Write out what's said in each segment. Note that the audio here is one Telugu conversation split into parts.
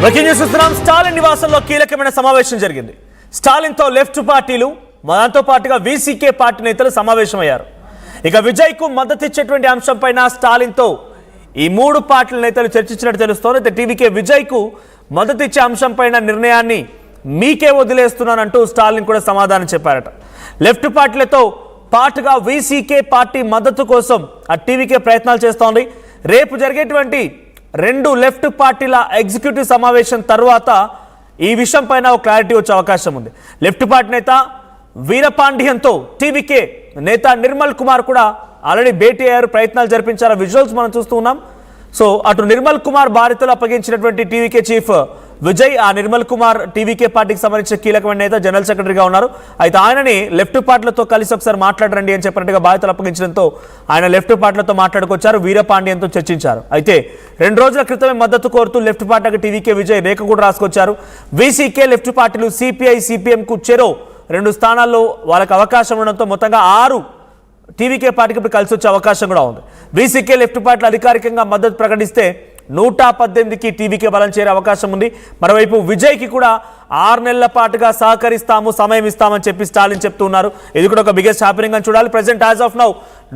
స్టాలిన్ నివాసంలో కీలకమైన సమావేశం జరిగింది. స్టాలిన్ తో లెఫ్ట్ పార్టీలు దాంతో పాటుగా వీసీకే పార్టీ నేతలు సమావేశమయ్యారు. ఇక విజయ్ కు మద్దతు ఇచ్చేటువంటి అంశంపైన స్టాలిన్ తో ఈ మూడు పార్టీల నేతలు చర్చించినట్టు తెలుస్తోంది. అయితే టీవీకే విజయ్ కు మద్దతు ఇచ్చే అంశంపైన నిర్ణయాన్ని మీకే వదిలేస్తున్నానంటూ స్టాలిన్ కూడా సమాధానం చెప్పారట. లెఫ్ట్ పార్టీలతో పాటుగా వీసీకే పార్టీ మద్దతు కోసం ఆ టీవీకే ప్రయత్నాలు చేస్తోంది. రేపు జరిగేటువంటి రెండు లెఫ్ట్ పార్టీల ఎగ్జిక్యూటివ్ సమావేశం తర్వాత ఈ విషయం పైన ఒక క్లారిటీ వచ్చే అవకాశం ఉంది. లెఫ్ట్ పార్టీ నేత వీరపాండియన్తో టీవీకే నేత నిర్మల్ కుమార్ కూడా ఆల్రెడీ భేటీ అయ్యారు, ప్రయత్నాలు జరిపించారు. విజువల్స్ మనం చూస్తూ ఉన్నాం. సో అటు నిర్మల్ కుమార్ బాధితులు అప్పగించినటువంటి టీవీకే చీఫ్ విజయ్, ఆ నిర్మల్ కుమార్ టీవీకే పార్టీకి సంబంధించిన కీలకమైన నేత, జనరల్ సెక్రటరీగా ఉన్నారు. అయితే ఆయనని లెఫ్ట్ పార్టీలతో కలిసి ఒకసారి మాట్లాడరండి అని చెప్పినట్టుగా బాధితులు అప్పగించడంతో ఆయన లెఫ్ట్ పార్టీలతో మాట్లాడుకొచ్చారు, వీరపాండియన్తో చర్చించారు. అయితే 2 రోజుల క్రితమే మద్దతు కోరుతూ లెఫ్ట్ పార్టీకి టీవీకే విజయ్ రేఖ కూడా రాసుకొచ్చారు. వీసీకే లెఫ్ట్ పార్టీలు సిపిఐ సిపిఎంకు చెరో 2 స్థానాల్లో వాళ్ళకి అవకాశం ఉండడంతో మొత్తంగా 6 టీవీకే పార్టీకి ఇప్పుడు కలిసి వచ్చే అవకాశం కూడా ఉంది. వీసీకే లెఫ్ట్ పార్టీలు అధికారికంగా మద్దతు ప్రకటిస్తే 118కి టీవీకే బలం చేరే అవకాశం ఉంది. మరోవైపు విజయ్కి కూడా 6 నెలల పాటుగా సహకరిస్తాము, సమయం ఇస్తామని చెప్పి స్టాలిన్ చెప్తున్నారు. ఇది కూడా ఒక బిగ్గెస్ట్ హ్యాపెనింగ్ అని చూడాలి. ప్రెసెంట్ యాజ్ ఆఫ్ నౌ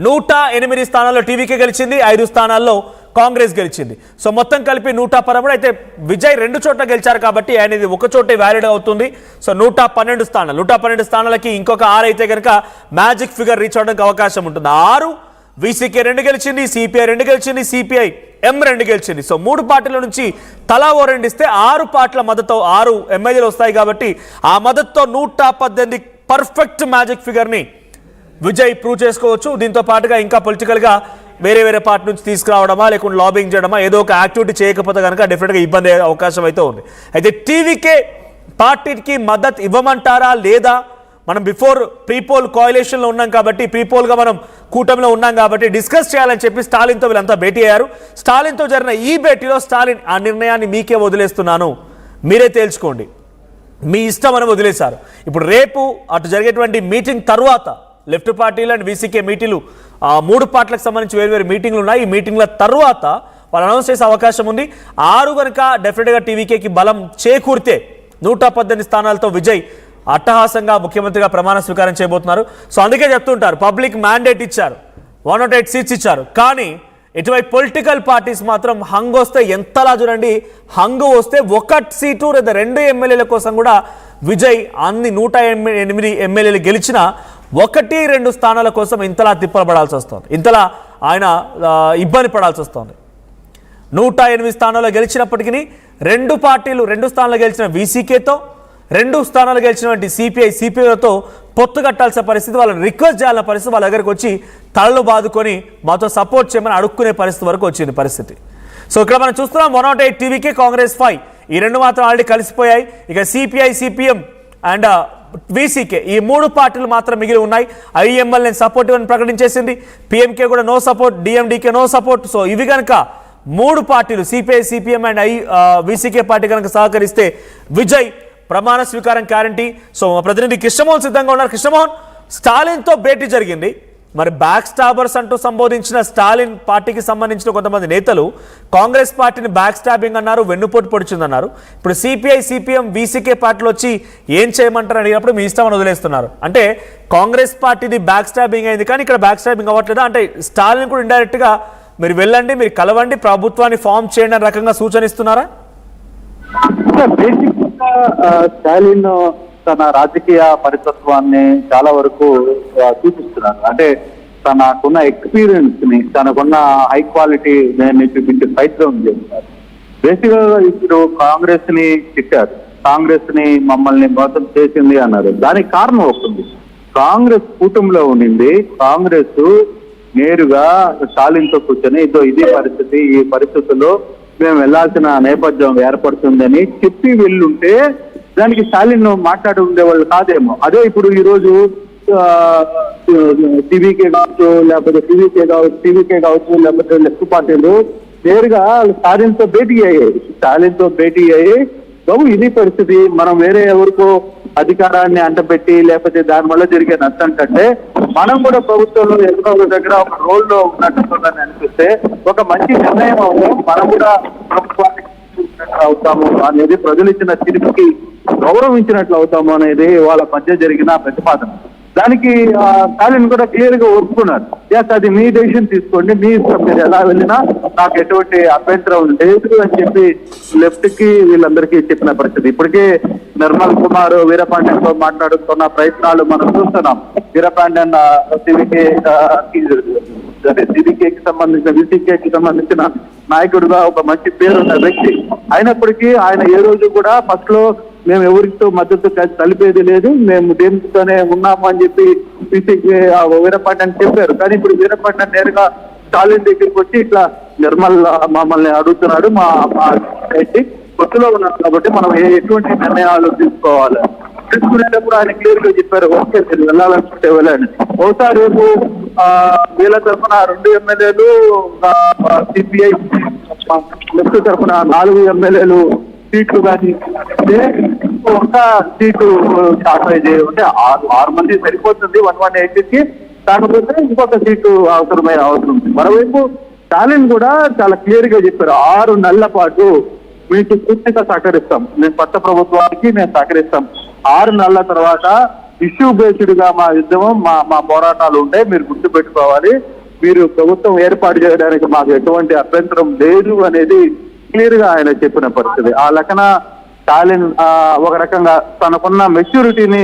108 స్థానాల్లో టీవీకే గెలిచింది, 5 స్థానాల్లో కాంగ్రెస్ గెలిచింది. సో మొత్తం కలిపి 113. అయితే విజయ్ 2 చోట్ల గెలిచారు కాబట్టి ఆయన ఇది ఒక చోటే వ్యాలిడ్ అవుతుంది. సో 112 స్థానాలు, 112 స్థానాలకి ఇంకొక 6 అయితే కనుక మ్యాజిక్ ఫిగర్ రీచ్ అవడానికి అవకాశం ఉంటుంది. 6 వీసీకే 2 గెలిచింది, సిపిఐ 2 గెలిచింది, సిపిఐ ఎం 2 గెలిచింది. సో 3 పార్టీల నుంచి తలా ఓ 2 ఇస్తే 6 పార్టీల మద్దతు 6 ఎమ్మెల్యేలు వస్తాయి కాబట్టి ఆ మద్దతుతో 118 పర్ఫెక్ట్ మ్యాజిక్ ఫిగర్ని విజయ్ ప్రూవ్ చేసుకోవచ్చు. దీంతో పాటుగా ఇంకా పొలిటికల్గా వేరే పార్టీ నుంచి తీసుకురావడమా లేకుంటే లాబింగ్ చేయడమా ఏదో ఒక యాక్టివిటీ చేయకపోతే కనుక డెఫినెట్గా ఇబ్బంది అయ్యే అవకాశం అయితే ఉంది. అయితే టీవీకే పార్టీకి మద్దతు ఇవ్వమంటారా లేదా? మనం బిఫోర్ ప్రీపోల్ కోయలేషన్లో ఉన్నాం కాబట్టి, ప్రీపోల్గా మనం కూటమిలో ఉన్నాం కాబట్టి డిస్కస్ చేయాలని చెప్పి స్టాలిన్తో వీళ్ళంతా భేటీ అయ్యారు. స్టాలిన్తో జరిగిన ఈ భేటీలో స్టాలిన్ ఆ నిర్ణయాన్ని మీకే వదిలేస్తున్నాను, మీరే తేల్చుకోండి, మీ ఇష్టం అని వదిలేశారు. ఇప్పుడు రేపు అటు జరిగేటువంటి మీటింగ్ తర్వాత లెఫ్ట్ పార్టీలు అండ్ వీసీకే మీటింగ్లు 3 పార్టీలకు సంబంధించి వేరు మీటింగ్లు ఉన్నాయి. ఈ మీటింగ్ల తర్వాత వాళ్ళు అనౌన్స్ చేసే అవకాశం ఉంది. 6 కనుక డెఫినెట్గా టీవీకేకి బలం చేకూరితే 118 స్థానాలతో విజయ్ అట్టహాసంగా ముఖ్యమంత్రిగా ప్రమాణ స్వీకారం చేయబోతున్నారు. సో అందుకే చెప్తుంటారు, పబ్లిక్ మ్యాండేట్ ఇచ్చారు, 108 సీట్స్ ఇచ్చారు, కానీ ఇటువైపు పొలిటికల్ పార్టీస్ మాత్రం హంగ్ వస్తే ఎంతలా చూడండి, హంగ్ వస్తే 1 సీటు లేదా 2 ఎమ్మెల్యేల కోసం కూడా విజయ్ అన్ని 108 ఎమ్మెల్యేలు గెలిచిన 1-2 స్థానాల కోసం ఇంతలా తిప్పలు పడాల్సి వస్తుంది, ఇంతలా ఆయన ఇబ్బంది పడాల్సి వస్తుంది. 108 స్థానాల్లో గెలిచినప్పటికీ 2 పార్టీలు 2 స్థానాలు గెలిచిన వీసీకేతో 2 స్థానాలు గెలిచినటువంటి సిపిఐ సిపిఐతో పొత్తు కట్టాల్సిన పరిస్థితి, వాళ్ళని రిక్వెస్ట్ చేయాలన్న పరిస్థితి, వాళ్ళ దగ్గరికి వచ్చి తలలు బాదుకొని మాతో సపోర్ట్ చేయమని అడుక్కునే పరిస్థితి వరకు వచ్చింది పరిస్థితి. సో ఇక్కడ మనం చూస్తున్నాం 108 టీవీకే, కాంగ్రెస్ 5, ఈ 2 మాత్రం ఆల్రెడీ కలిసిపోయాయి. ఇక సిపిఐ సిపిఎం అండ్ వీసీకే ఈ 3 పార్టీలు మాత్రం మిగిలి ఉన్నాయి. ఐఎంఎల్ నేను సపోర్ట్ ఇవ్వని ప్రకటించేసింది, పిఎంకే కూడా no support, DMDK no support. So ఇవి కనుక 3 పార్టీలు CPI CPM and VCK party కనుక సహకరిస్తే విజయ్ ప్రమాణ స్వీకారం గ్యారంటీ. సో మా ప్రతినిధి కృష్ణమోహన్ సిద్ధంగా ఉన్నారు. కృష్ణమోహన్, స్టాలిన్తో భేటీ జరిగింది, మరి బ్యాక్ స్టాబర్స్ అంటూ సంబోధించిన స్టాలిన్ పార్టీకి సంబంధించిన కొంతమంది నేతలు కాంగ్రెస్ పార్టీని బ్యాక్ స్టాబింగ్ అన్నారు, వెన్నుపోటు పొడిచిందన్నారు. ఇప్పుడు సిపిఐ సిపిఎం వీసీకే పార్టీలు వచ్చి ఏం చేయమంటారు అడిగినప్పుడు మీ ఇష్టం అని వదిలేస్తున్నారు. అంటే కాంగ్రెస్ పార్టీది బ్యాక్ స్టాబింగ్ అయింది, కానీ ఇక్కడ బ్యాక్ స్టాబింగ్ అవ్వట్లేదా? అంటే స్టాలిన్ కూడా ఇండైరెక్ట్గా మీరు వెళ్ళండి, మీరు కలవండి, ప్రభుత్వాన్ని ఫామ్ చేయండి అనే రకంగా సూచన ఇస్తున్నారా? స్టాలిన్ తన రాజకీయ పరితత్వాన్ని చాలా వరకు చూపిస్తున్నారు. అంటే తనకున్న ఎక్స్పీరియన్స్ ని, తనకున్న హై క్వాలిటీ చూపించే ప్రయత్నం చేస్తున్నారు. బేసిక్ గా ఇప్పుడు కాంగ్రెస్ ని తిట్టారు, కాంగ్రెస్ ని మమ్మల్ని మోసం చేసింది అన్నారు. దానికి కారణం అవుతుంది, కాంగ్రెస్ కూటమిలో ఉండింది, కాంగ్రెస్ నేరుగా స్టాలిన్ తో కూర్చొని ఇది పరిస్థితి, ఈ పరిస్థితుల్లో మేము వెళ్లాల్సిన నేపథ్యం ఏర్పడుతుందని చెప్పి వెళ్ళుంటే దానికి స్టాలిన్ మాట్లాడి ఉండేవాళ్ళు కాదేమో. అదే ఇప్పుడు ఈ రోజు టీవీకే కావచ్చు, లేకపోతే టీవీకే కావచ్చు, లేకపోతే లెఫ్ట్ పార్టీలు నేరుగా స్టాలిన్తో భేటీ అయ్యాయి, బాబు ఇది పరిస్థితి, మనం వేరే ఎవరికో అధికారాన్ని అంటపెట్టి లేకపోతే దానివల్ల జరిగే నష్టం కంటే మనం కూడా ప్రభుత్వంలో ఎన్నో దగ్గర ఒక రోల్లో ఉన్నట్టు అనిపిస్తే ఒక మంచి నిర్ణయం అవుతాం, మనం కూడా ప్రభుత్వానికి అవుతాము అనేది, ప్రజలు ఇచ్చిన తీర్పుకి గౌరవించినట్లు అవుతాము అనేది వాళ్ళ మధ్య జరిగిన ప్రతిపాదన. దానికి స్టాలిన్ కూడా క్లియర్ గా ఒప్పుకున్నారు. ఎస్, అది మీ డెసిషన్ తీసుకోండి, మీ ఇష్టం, మీరు ఎలా వెళ్ళినా నాకు ఎటువంటి అభ్యంతరం లేదు అని చెప్పి లెఫ్ట్ కి వీళ్ళందరికీ చెప్పిన పరిస్థితి. ఇప్పటికే నిర్మల్ కుమార్ వీరపాండ్యన్ తో మాట్లాడుతున్న ప్రయత్నాలు మనం చూస్తున్నాం. వీరపాండ్యన్ సిబికేకి సంబంధించిన విసికేకి సంబంధించిన నాయకుడిగా ఒక మంచి పేరున్న వ్యక్తి అయినప్పటికీ ఆయన ఏ రోజు కూడా ఫస్ట్ లో మేము ఎవరితో మద్దతు కలిపేది లేదు, మేము దేనితోనే ఉన్నాము అని చెప్పి వీరపాండ్యన్ చెప్పారు. కానీ ఇప్పుడు వీరపాండ్యన్ నేరుగా స్టాలిన్ దగ్గరికి వచ్చి ఇట్లా నిర్మల్ మమ్మల్ని అడుగుతున్నాడు, మా కొత్తలో ఉన్నాడు కాబట్టి మనం ఎటువంటి నిర్ణయాలు తీసుకునేటప్పుడు ఆయన క్లియర్ గా చెప్పారు, ఓకే మీరు వెళ్ళాలనుకుంటే వెళ్ళండి. బహుశా రేపు వీళ్ళ తరఫున 2 ఎమ్మెల్యేలు, సిపిఐ లెఫ్ట్ తరఫున 4 ఎమ్మెల్యేలు సీట్లు కానీ ఒక సీటు ఆఫర్ అంటే 6 మంది సరిపోతుంది 118కి, కాకపోతే ఇంకొక సీటు అవసరం ఉంది. మరోవైపు స్టాలిన్ కూడా చాలా క్లియర్ గా చెప్పారు, 6 నెలల పాటు మీకు పూర్తిగా సహకరిస్తాం, మేము కొత్త ప్రభుత్వానికి మేము సహకరిస్తాం. 6 నెలల తర్వాత ఇష్యూ బేస్డ్ గా మా ఉద్యమం మా పోరాటాలు ఉంటాయి, మీరు గుర్తు పెట్టుకోవాలి, మీరు ప్రభుత్వం ఏర్పాటు చేయడానికి మాకు ఎటువంటి అభ్యంతరం లేదు అనేది క్లియర్ గా ఆయన చెప్పిన పరిస్థితి. ఆ లెక్కన స్టాలిన్ ఒక రకంగా తనకున్న మెచ్యూరిటీని